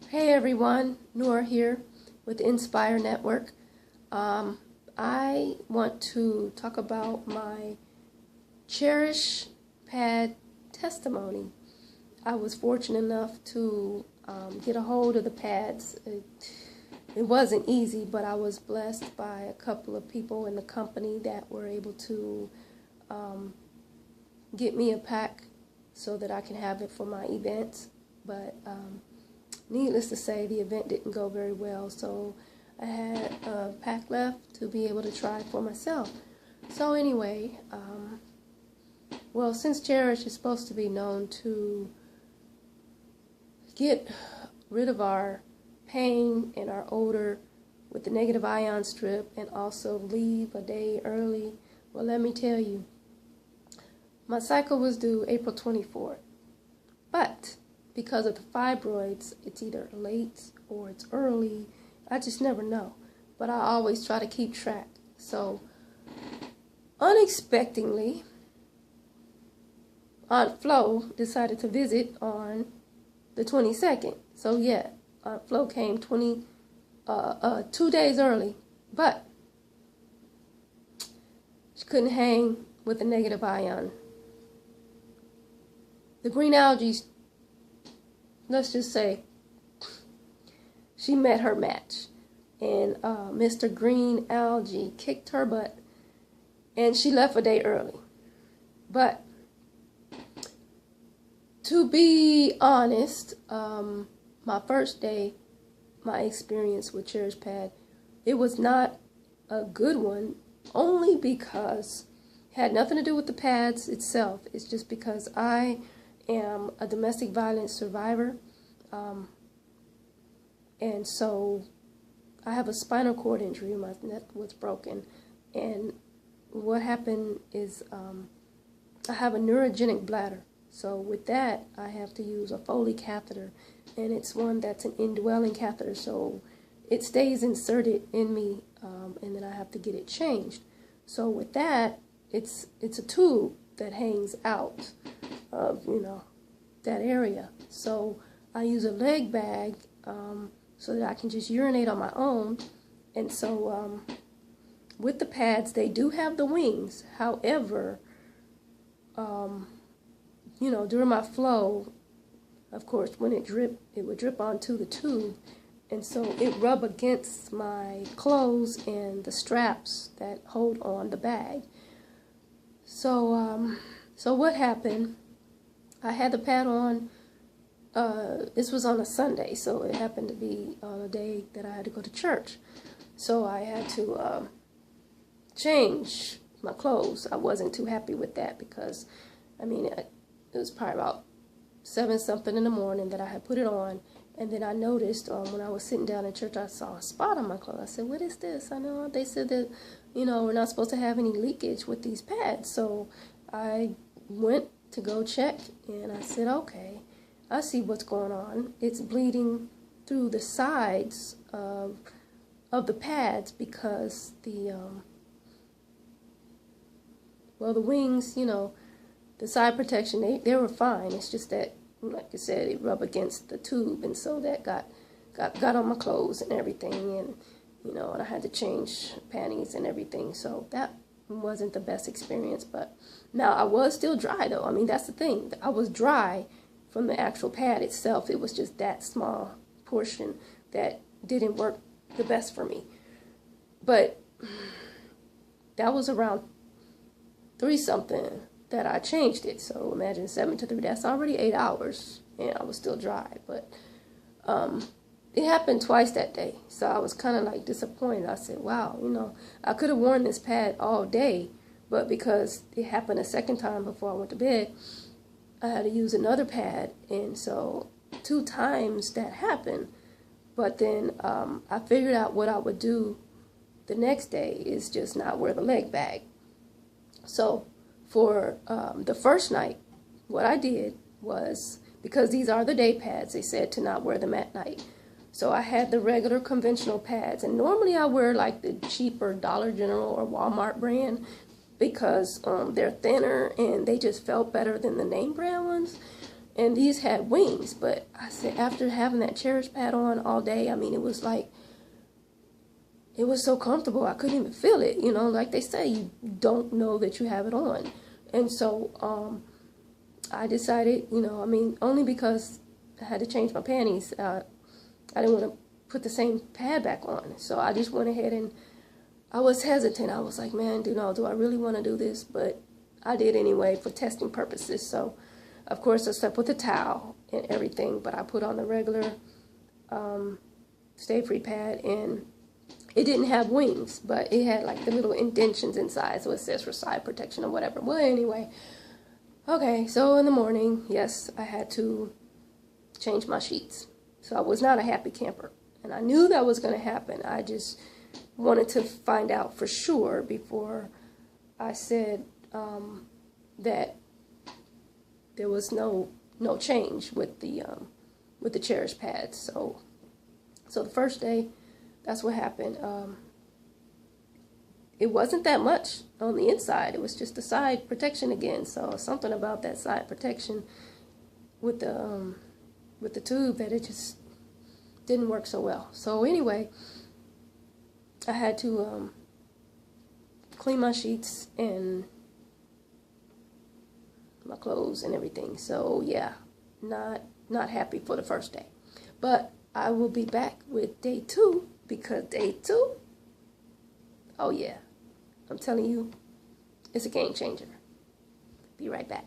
Hey everyone, Noor here with Inspire Network. I want to talk about my Cherish pad testimony. I was fortunate enough to get a hold of the pads. It wasn't easy, but I was blessed by a couple of people in the company that were able to get me a pack so that I can have it for my events. But needless to say, the event didn't go very well, so I had a pack left to be able to try for myself. So anyway, well, since Cherish is supposed to be known to get rid of our pain and our odor with the negative ion strip and also leave a day early, well, let me tell you, my cycle was due April 24th, but because of the fibroids, it's either late or it's early. I just never know. But I always try to keep track. So, unexpectedly, Aunt Flo decided to visit on the 22nd. So yeah, Aunt Flo came 2 days early. But she couldn't hang with the negative ion. The green algae, let's just say, she met her match. And Mr. Green Algae kicked her butt. And she left a day early. But to be honest, my first day, my experience with Cherish Pad, it was not a good one. Only because it had nothing to do with the pads itself. It's just because I am a domestic violence survivor, and so I have a spinal cord injury. My neck was broken, and what happened is I have a neurogenic bladder. So with that, I have to use a Foley catheter, and it's one that's an indwelling catheter, so it stays inserted in me, and then I have to get it changed. So with that, it's a tube that hangs out of, that area. So I use a leg bag so that I can just urinate on my own. And so with the pads, they do have the wings. However, during my flow, of course, when it dripped, it would drip onto the tube. And so it rubbed against my clothes and the straps that hold on the bag. So what happened, I had the pad on, this was on a Sunday, so it happened to be on a day that I had to go to church. So I had to change my clothes. I wasn't too happy with that because, it was probably about 7-something in the morning that I had put it on. And then I noticed when I was sitting down in church, I saw a spot on my clothes. I said, what is this? I know they said that, we're not supposed to have any leakage with these pads. So I went to go check, and I said, okay, I see what's going on. It's bleeding through the sides of the pads because the wings, the side protection, they were fine. It's just that, like I said, it rubbed against the tube, and so that got on my clothes and everything, and and I had to change panties and everything. So that wasn't the best experience. But now I was still dry though. That's the thing. I was dry from the actual pad itself. It was just that small portion that didn't work the best for me. But that was around 3-something that I changed it. So imagine 7 to 3, that's already 8 hours, and I was still dry. But it happened twice that day, so I was kind of like disappointed. I said, wow, I could have worn this pad all day, but because it happened a second time before I went to bed, I had to use another pad, and so 2 times that happened. But then I figured out what I would do the next day is just not wear the leg bag. So for the first night, what I did was, because these are the day pads, they said to not wear them at night. So I had the regular conventional pads, and normally I wear like the cheaper Dollar General or Walmart brand because they're thinner and they just felt better than the name brand ones. and these had wings. But I said, after having that Cherish pad on all day, I mean, it was like, it was so comfortable. I couldn't even feel it. You know, like they say, you don't know that you have it on. And so I decided, you know, I mean, only because I had to change my panties, I didn't want to put the same pad back on. So I just went ahead, and I was hesitant. I was like, man, do I really want to do this? But I did anyway for testing purposes. So, of course, I slept with a towel and everything, but I put on the regular Stay Free pad, and it didn't have wings, but it had like the little indentions inside, so it says for side protection or whatever. Well, anyway, okay, so in the morning, yes, I had to change my sheets. So I was not a happy camper, and I knew that was going to happen. I just wanted to find out for sure before I said that there was no change with the Cherish pads. So the first day, that's what happened. It wasn't that much on the inside. It was just the side protection again. So something about that side protection with the tube that it just didn't work so well. So anyway, I had to clean my sheets and my clothes and everything. So yeah, not happy for the first day. But I will be back with day 2, because day 2, oh yeah, I'm telling you, it's a game changer. Be right back.